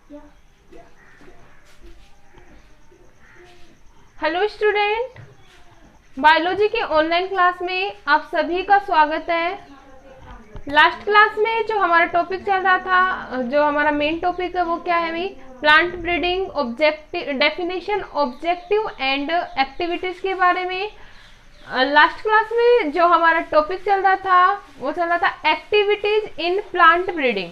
Hello student, biology की online class में आप सभी का स्वागत है। लास्ट क्लास में जो हमारा टॉपिक चल रहा था, जो हमारा मेन टॉपिक है वो क्या है भाई, plant breeding, objective definition, objective and activities के बारे में। लास्ट क्लास में जो हमारा टॉपिक चल रहा था वो चल रहा था activities in plant breeding.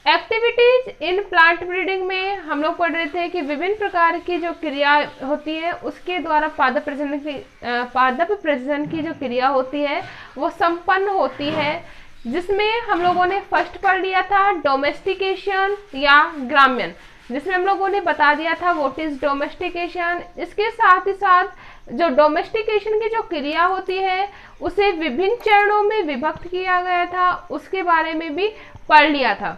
Activities in plant breeding में हम लोग पढ़ रहे थे कि विभिन्न प्रकार की जो क्रिया होती है उसके द्वारा पादप प्रजनन की जो क्रिया होती है वो संपन्न होती है, जिसमें हम लोगों ने फर्स्ट पढ़ लिया था डोमेस्टिकेशन या ग्राम्यन, जिसमें हम लोगों ने बता दिया था व्हाट इज डोमेस्टिकेशन। इसके साथ ही साथ जो डोमेस्टिकेशन की जो क्रिया होती है उसे विभिन्न चरणों में विभक्त किया गया था, उसके बारे में भी पढ़ लिया था।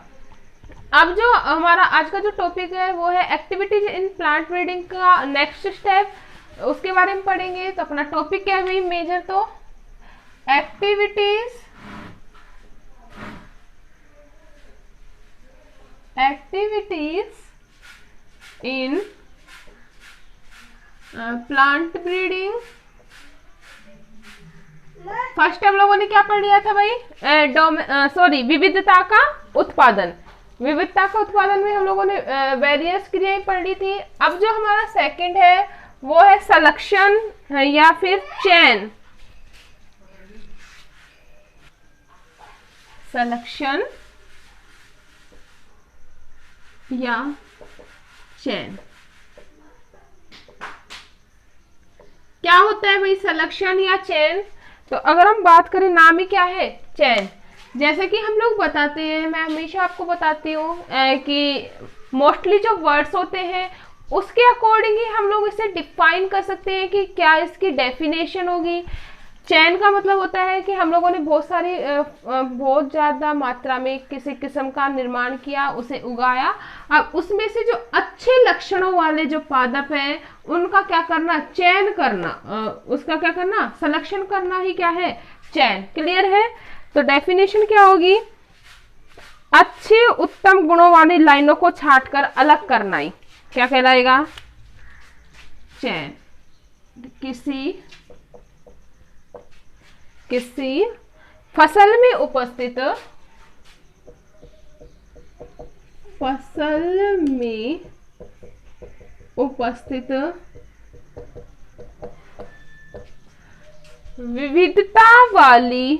अब जो हमारा आज का जो टॉपिक है वो है एक्टिविटीज इन प्लांट ब्रीडिंग का नेक्स्ट स्टेप, उसके बारे में पढ़ेंगे। तो अपना टॉपिक क्या है भाई मेजर, तो activities in plant breeding. First हम लोगों ने क्या पढ़ लिया था भाई, विविधता का उत्पादन। विविधता का उत्पादन में हम लोगों ने वेरियस क्रियाएं पढ़ ली थी। अब जो हमारा सेकंड है वो है सलेक्शन या फिर चयन। सलेक्शन या चयन क्या होता है भाई, सलेक्शन या चयन? तो अगर हम बात करें, नाम ही क्या है, चयन। जैसे कि हम लोग बताते हैं, मैं हमेशा आपको बताती हूँ कि मोस्टली जो वर्ड्स होते हैं उसके अकॉर्डिंग ही हम लोग इसे डिफाइन कर सकते हैं कि क्या इसकी डेफिनेशन होगी। चयन का मतलब होता है कि हम लोगों ने बहुत ज़्यादा मात्रा में किसी किस्म का निर्माण किया, उसे उगाया। अब उसमें से जो अच्छे लक्षणों वाले जो पादप हैं उनका क्या करना, चयन करना, उसका क्या करना, सिलेक्शन करना ही क्या है, चयन। क्लियर है? तो डेफिनेशन क्या होगी, अच्छे उत्तम गुणों वाली लाइनों को छांटकर अलग करना ही क्या कहलाएगा, चयन। किसी फसल में उपस्थित विविधता वाली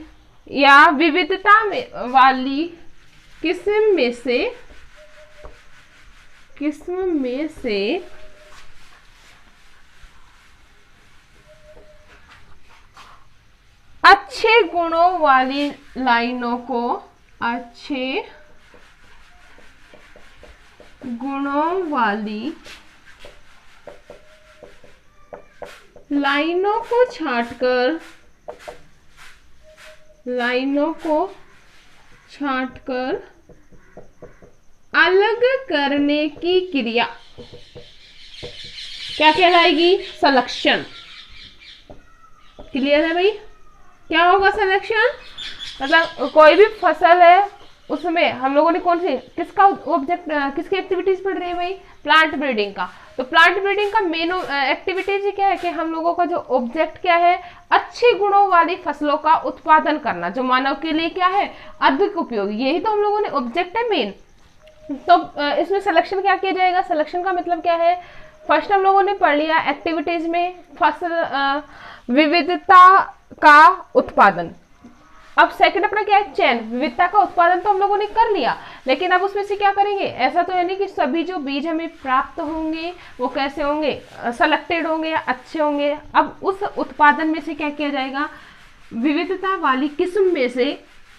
किस्म में से अच्छे गुणों वाली लाइनों को छांटकर अलग करने की क्रिया क्या कहलाएगी, सिलेक्शन। क्लियर है भाई? क्या होगा सिलेक्शन? मतलब कोई भी फसल है उसमें हम लोगों ने किसकी एक्टिविटीज पढ़ रही है भाई, प्लांट ब्रीडिंग का। तो प्लांट ब्रीडिंग का मेन एक्टिविटीज क्या है कि हम लोगों का जो ऑब्जेक्ट क्या है, अच्छे गुणों वाली फसलों का उत्पादन करना, जो मानव के लिए क्या है, अधिक उपयोगी। यही तो हम लोगों ने ऑब्जेक्ट है मेन। तो इसमें सिलेक्शन क्या किया जाएगा, सिलेक्शन का मतलब क्या है, फर्स्ट हम लोगों ने पढ़ लिया एक्टिविटीज में फसल विविधता का उत्पादन। अब सेकंड अपना क्या है, चयन। विविधता का उत्पादन तो हम लोगों ने कर लिया, लेकिन अब उसमें से क्या करेंगे, ऐसा तो है नहीं कि सभी जो बीज हमें प्राप्त होंगे वो कैसे होंगे, सेलेक्टेड होंगे या अच्छे होंगे। अब उस उत्पादन में से क्या किया जाएगा, विविधता वाली किस्म में से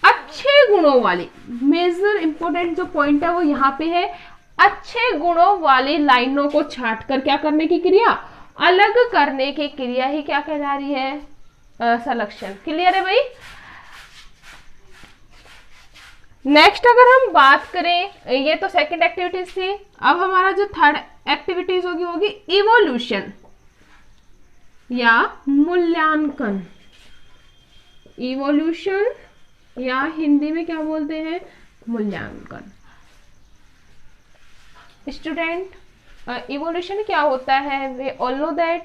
अच्छे गुणों वाली, मेजर इंपॉर्टेंट जो पॉइंट है वो यहाँ पे है, अच्छे गुणों वाली लाइनों को छांटकर क्या करने की क्रिया, अलग करने की क्रिया ही क्या कहला रही है, सिलेक्शन। क्लियर है भाई? नेक्स्ट अगर हम बात करें, ये तो सेकंड एक्टिविटीज थी। अब हमारा जो थर्ड एक्टिविटीज होगी इवोल्यूशन या मूल्यांकन। इवोल्यूशन या हिंदी में क्या बोलते हैं, मूल्यांकन। स्टूडेंट, इवोल्यूशन क्या होता है? वे ऑल नो दैट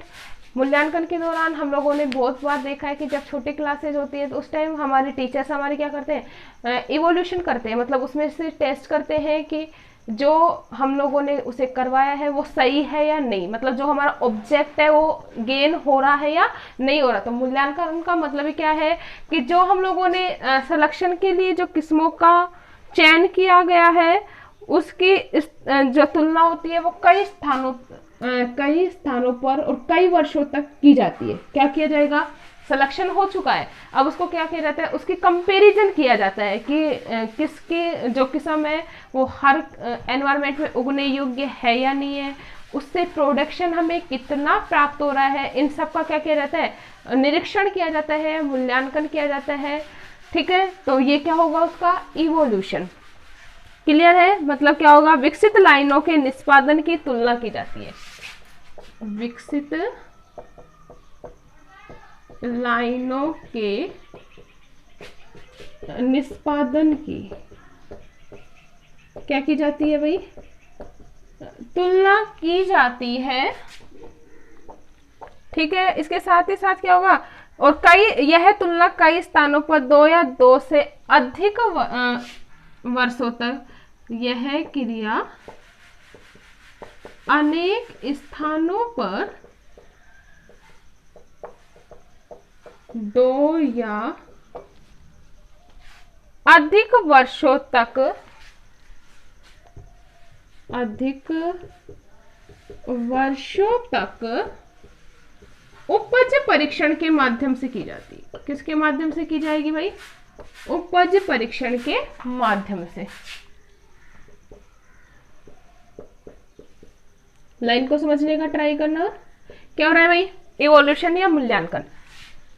मूल्यांकन के दौरान हम लोगों ने बहुत बार देखा है कि जब छोटी क्लासेज होती है तो उस टाइम हमारे टीचर्स हमारे क्या करते हैं, इवोल्यूशन करते हैं, मतलब उसमें से टेस्ट करते हैं कि जो हम लोगों ने उसे करवाया है वो सही है या नहीं, मतलब जो हमारा ऑब्जेक्ट है वो गेन हो रहा है या नहीं हो रहा। तो मूल्यांकन का मतलब ही क्या है कि जो हम लोगों ने सिलेक्शन के लिए जो किस्मों का चयन किया गया है उसकी जो तुलना होती है वो कई स्थानों पर और कई वर्षों तक की जाती है। क्या किया जाएगा? सिलेक्शन हो चुका है, अब उसको क्या किया जाता है, उसकी कंपैरिजन किया जाता है कि किसकी जो किस्म है वो हर एनवायरनमेंट में उगने योग्य है या नहीं है, उससे प्रोडक्शन हमें कितना प्राप्त हो रहा है, इन सब का क्या किया जाता है, निरीक्षण किया जाता है, मूल्यांकन किया जाता है। ठीक है, तो ये क्या होगा उसका इवोल्यूशन। क्लियर है? मतलब क्या होगा, विकसित लाइनों के निष्पादन की तुलना की जाती है, विकसित लाइनों के निष्पादन की क्या की जाती है भाई, तुलना की जाती है। ठीक है, इसके साथ ही साथ क्या होगा, और यह तुलना कई स्थानों पर 2 या 2 से अधिक वर्षों तक, यह क्रिया अनेक स्थानों पर 2 या अधिक वर्षों तक उपज परीक्षण के माध्यम से की जाती है। किसके माध्यम से की जाएगी भाई? उपज परीक्षण के माध्यम से। लाइन को समझने का ट्राई करना। क्या हो रहा है भाई? इवोल्यूशन या मूल्यांकन।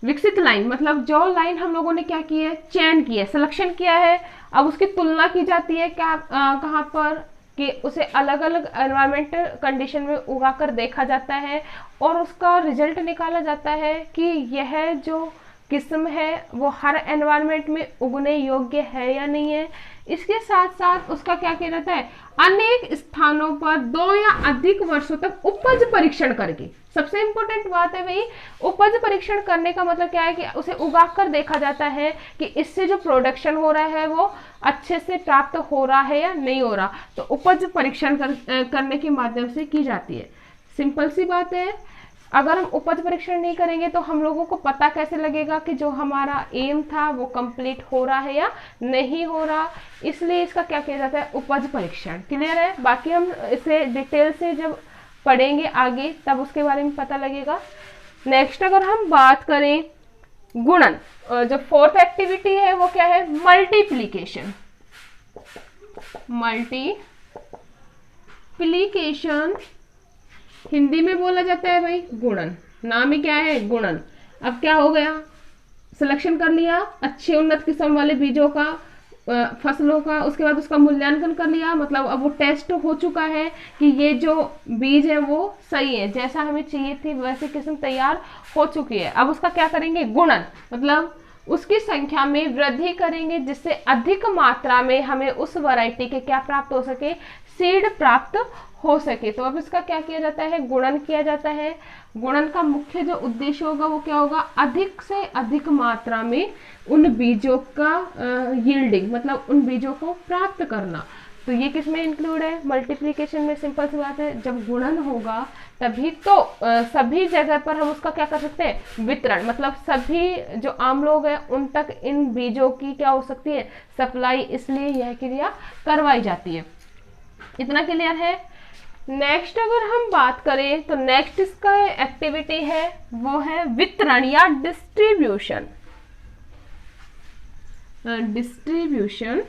विकसित लाइन मतलब जो लाइन हम लोगों ने क्या की है, चयन किया है, सिलेक्शन किया है, अब उसकी तुलना की जाती है क्या, कहाँ पर, कि उसे अलग अलग एनवायरमेंट कंडीशन में उगा कर देखा जाता है और उसका रिजल्ट निकाला जाता है कि यह जो किस्म है वो हर एनवायरनमेंट में उगने योग्य है या नहीं है। इसके साथ साथ उसका क्या किया जाता है, अनेक स्थानों पर 2 या अधिक वर्षों तक उपज परीक्षण करके। सबसे इंपॉर्टेंट बात है भाई, उपज परीक्षण करने का मतलब क्या है कि उसे उगा कर देखा जाता है कि इससे जो प्रोडक्शन हो रहा है वो अच्छे से प्राप्त हो रहा है या नहीं हो रहा। तो उपज परीक्षण करने के माध्यम से की जाती है। सिंपल सी बात है, अगर हम उपज परीक्षण नहीं करेंगे तो हम लोगों को पता कैसे लगेगा कि जो हमारा एम था वो कंप्लीट हो रहा है या नहीं हो रहा। इसलिए इसका क्या किया जाता है, उपज परीक्षण। क्लियर है? बाकी हम इसे डिटेल से जब पढ़ेंगे आगे तब उसके बारे में पता लगेगा। नेक्स्ट अगर हम बात करें गुणन, जो फोर्थ एक्टिविटी है वो क्या है, मल्टीप्लीकेशन। मल्टीप्लीकेशन हिंदी में बोला जाता है भाई गुणन, नाम ही क्या है, गुणन। अब क्या हो गया, सिलेक्शन कर लिया अच्छे उन्नत किस्म वाले बीजों का, फसलों का, उसके बाद उसका मूल्यांकन कर लिया, मतलब अब वो टेस्ट हो चुका है कि ये जो बीज है वो सही है, जैसा हमें चाहिए थी वैसी किस्म तैयार हो चुकी है। अब उसका क्या करेंगे, गुणन, मतलब उसकी संख्या में वृद्धि करेंगे जिससे अधिक मात्रा में हमें उस वैरायटी के क्या प्राप्त हो सके, सीड प्राप्त हो सके। तो अब इसका क्या किया जाता है, गुणन किया जाता है। गुणन का मुख्य जो उद्देश्य होगा वो क्या होगा, अधिक से अधिक मात्रा में उन बीजों का यील्डिंग, मतलब उन बीजों को प्राप्त करना। तो ये किस में इंक्लूड है, मल्टीप्लिकेशन में। सिंपल सी बात है, जब गुणन होगा तभी तो सभी जगह पर हम उसका क्या कर सकते हैं, वितरण, मतलब सभी जो आम लोग हैं उन तक इन बीजों की क्या हो सकती है, सप्लाई, इसलिए यह क्रिया करवाई जाती है। इतना क्लियर है। नेक्स्ट अगर हम बात करें तो नेक्स्ट इसका एक्टिविटी है वो है वितरण या डिस्ट्रीब्यूशन। डिस्ट्रीब्यूशन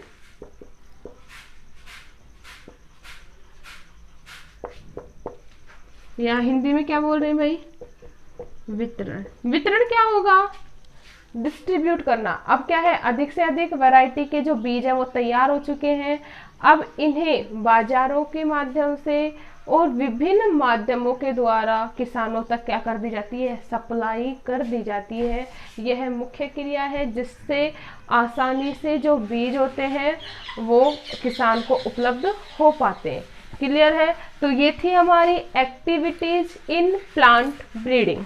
या हिंदी में क्या बोल रहे हैं भाई, वितरण। वितरण क्या होगा, डिस्ट्रीब्यूट करना। अब क्या है, अधिक से अधिक वैरायटी के जो बीज है वो तैयार हो चुके हैं, अब इन्हें बाजारों के माध्यम से और विभिन्न माध्यमों के द्वारा किसानों तक क्या कर दी जाती है, सप्लाई कर दी जाती है। यह मुख्य क्रिया है जिससे आसानी से जो बीज होते हैं वो किसान को उपलब्ध हो पाते हैं। क्लियर है? तो ये थी हमारी एक्टिविटीज इन प्लांट ब्रीडिंग।